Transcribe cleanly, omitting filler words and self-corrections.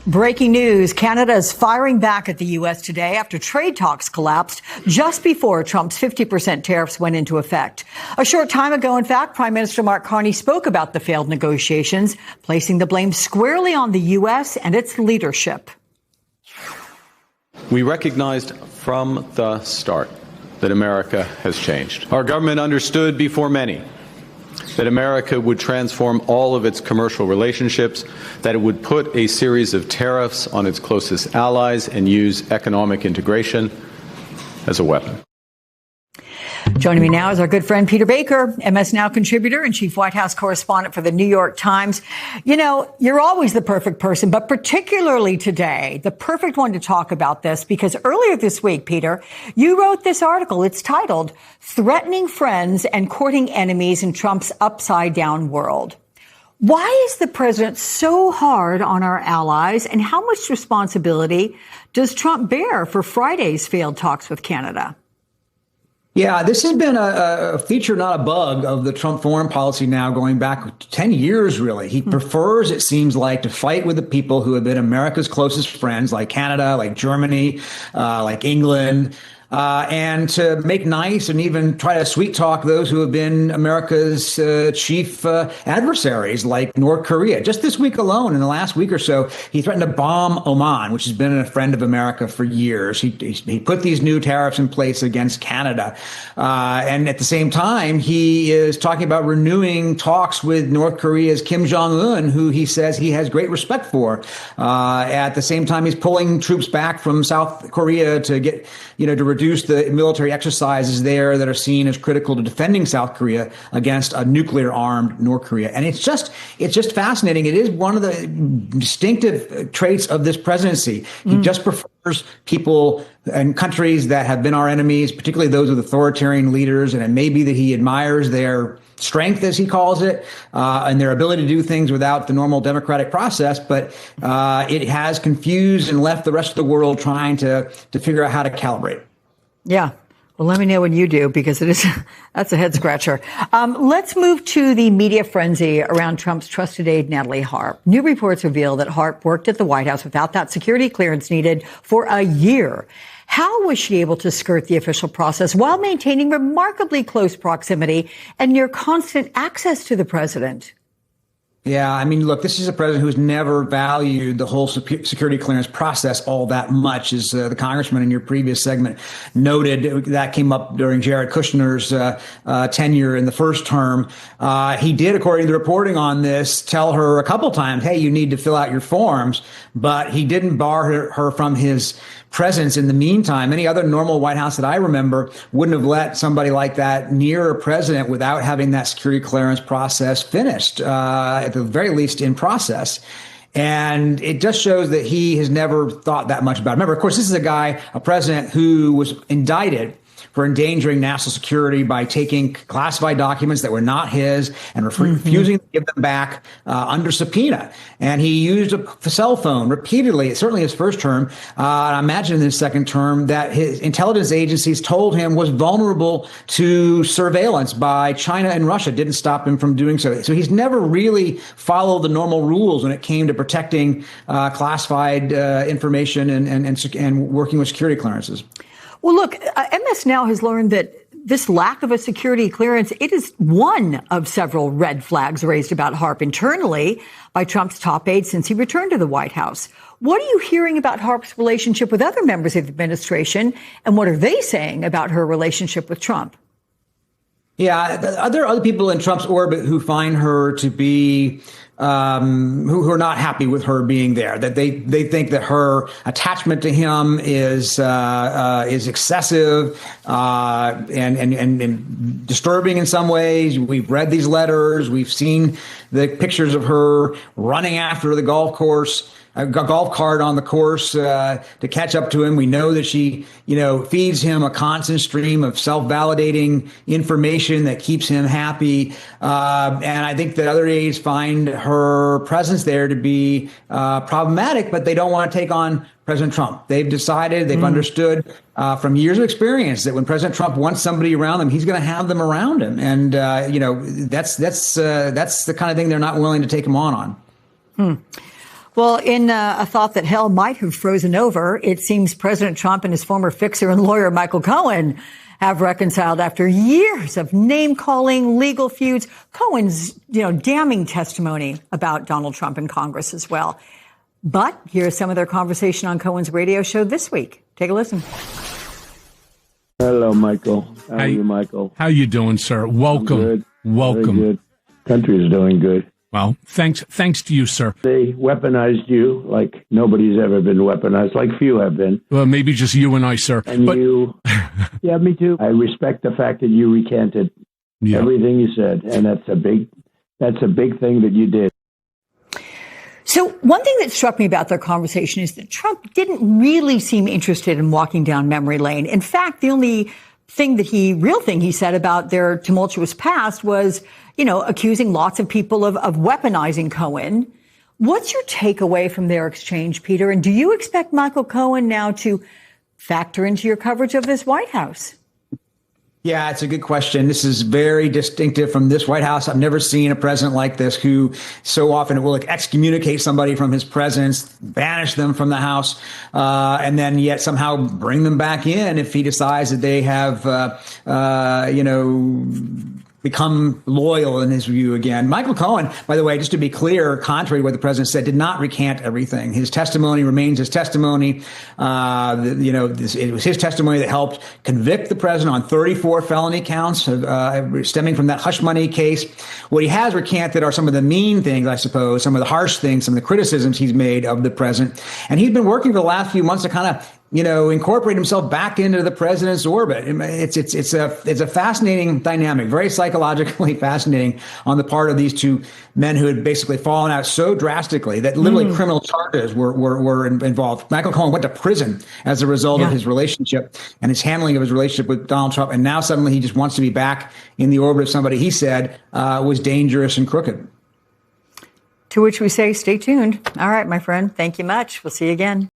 Breaking news. Canada is firing back at the U.S. today after trade talks collapsed just before Trump's 50% tariffs went into effect. A short time ago, in fact, Prime Minister Mark Carney spoke about the failed negotiations, placing the blame squarely on the U.S. and its leadership. We recognized from the start that America has changed. Our government understood before many that America would transform all of its commercial relationships, that it would put a series of tariffs on its closest allies and use economic integration as a weapon. Joining me now is our good friend Peter Baker, MS Now contributor and chief White House correspondent for the New York Times. You know, you're always the perfect person, but particularly today, the perfect one to talk about this, because earlier this week, Peter, you wrote this article. It's titled "Threatening Friends and Courting Enemies in Trump's Upside Down World." Why is the president so hard on our allies, and how much responsibility does Trump bear for Friday's failed talks with Canada? Yeah, this has been a feature, not a bug, of the Trump foreign policy now going back 10 years, really. He prefers, it seems like, to fight with the people who have been America's closest friends, like Canada, like Germany, like England, and to make nice and even try to sweet talk those who have been America's chief adversaries, like North Korea. Just this week alone, in the last week or so, he threatened to bomb Oman, which has been a friend of America for years. He put these new tariffs in place against Canada. And at the same time, he is talking about renewing talks with North Korea's Kim Jong-un, who he says he has great respect for. At the same time, he's pulling troops back from South Korea to get, to reduce the military exercises there that are seen as critical to defending South Korea against a nuclear-armed North Korea. And it's just fascinating. It is one of the distinctive traits of this presidency. He just prefers people and countries that have been our enemies, particularly those with authoritarian leaders. And it may be that he admires their strength, as he calls it, and their ability to do things without the normal democratic process. But it has confused and left the rest of the world trying to figure out how to calibrate. Yeah. Well, let me know when you do, because that's a head scratcher. Let's move to the media frenzy around Trump's trusted aide, Natalie Harp. New reports reveal that Harp worked at the White House without that security clearance needed for a year. How was she able to skirt the official process while maintaining remarkably close proximity and near constant access to the president? Yeah, I mean, look, this is a president who's never valued the whole security clearance process all that much, as the congressman in your previous segment noted. That came up during Jared Kushner's tenure in the first term. He did, according to the reporting on this, tell her a couple times, hey, you need to fill out your forms, but he didn't bar her from his presence in the meantime. Any other normal White House that I remember wouldn't have let somebody like that near a president without having that security clearance process finished, at the very least in process. And it just shows that he has never thought that much about it. Remember, of course, this is a president who was indicted for endangering national security by taking classified documents that were not his and refusing to give them back under subpoena. And he used a cell phone repeatedly, certainly his first term. I imagine in his second term that his intelligence agencies told him was vulnerable to surveillance by China and Russia. Didn't stop him from doing so. So he's never really followed the normal rules when it came to protecting classified information and working with security clearances. Well, look, MS Now has learned that this lack of a security clearance, it is one of several red flags raised about Harp internally by Trump's top aide since he returned to the White House. What are you hearing about Harp's relationship with other members of the administration, and what are they saying about her relationship with Trump? Yeah, there are other people in Trump's orbit who find her to be who are not happy with her being there. That they think that her attachment to him is excessive and disturbing in some ways. We've read these letters. We've seen the pictures of her running after the golf cart on the course to catch up to him. We know that she, feeds him a constant stream of self-validating information that keeps him happy. And I think that other aides find her presence there to be problematic, but they don't want to take on President Trump. They've decided, they've understood from years of experience that when President Trump wants somebody around them, he's going to have them around him. And, that's the kind of thing they're not willing to take him on. Well, in a thought that hell might have frozen over, it seems President Trump and his former fixer and lawyer, Michael Cohen, have reconciled after years of name-calling, legal feuds. Cohen's, damning testimony about Donald Trump in Congress as well. But here's some of their conversation on Cohen's radio show this week. Take a listen. Hello, Michael. How are you, Michael? How you doing, sir? Welcome. Good. Welcome. Very good. Country is doing good. Well, thanks to you, sir. They weaponized you like nobody's ever been weaponized, like few have been. Well, maybe just you and I, sir. And you, yeah, me too. I respect the fact that you recanted everything you said, and that's a big thing that you did. So one thing that struck me about their conversation is that Trump didn't really seem interested in walking down memory lane. In fact, the only real thing he said about their tumultuous past was, accusing lots of people of weaponizing Cohen. What's your takeaway from their exchange, Peter? And do you expect Michael Cohen now to factor into your coverage of this White House? Yeah, it's a good question. This is very distinctive from this White House. I've never seen a president like this who so often will excommunicate somebody from his presence, banish them from the House, and then yet somehow bring them back in if he decides that they have, become loyal in his view again. Michael Cohen, by the way, just to be clear, contrary to what the president said, did not recant everything. His testimony remains his testimony. It was his testimony that helped convict the president on 34 felony counts stemming from that hush money case. What he has recanted are some of the mean things, I suppose, some of the harsh things, some of the criticisms he's made of the president. And he's been working for the last few months to kind of incorporate himself back into the president's orbit. It's a fascinating dynamic, very psychologically fascinating on the part of these two men who had basically fallen out so drastically that literally criminal charges were involved. Michael Cohen went to prison as a result of his relationship and his handling of his relationship with Donald Trump. And now suddenly he just wants to be back in the orbit of somebody he said was dangerous and crooked. To which we say, stay tuned. All right, my friend. Thank you much. We'll see you again.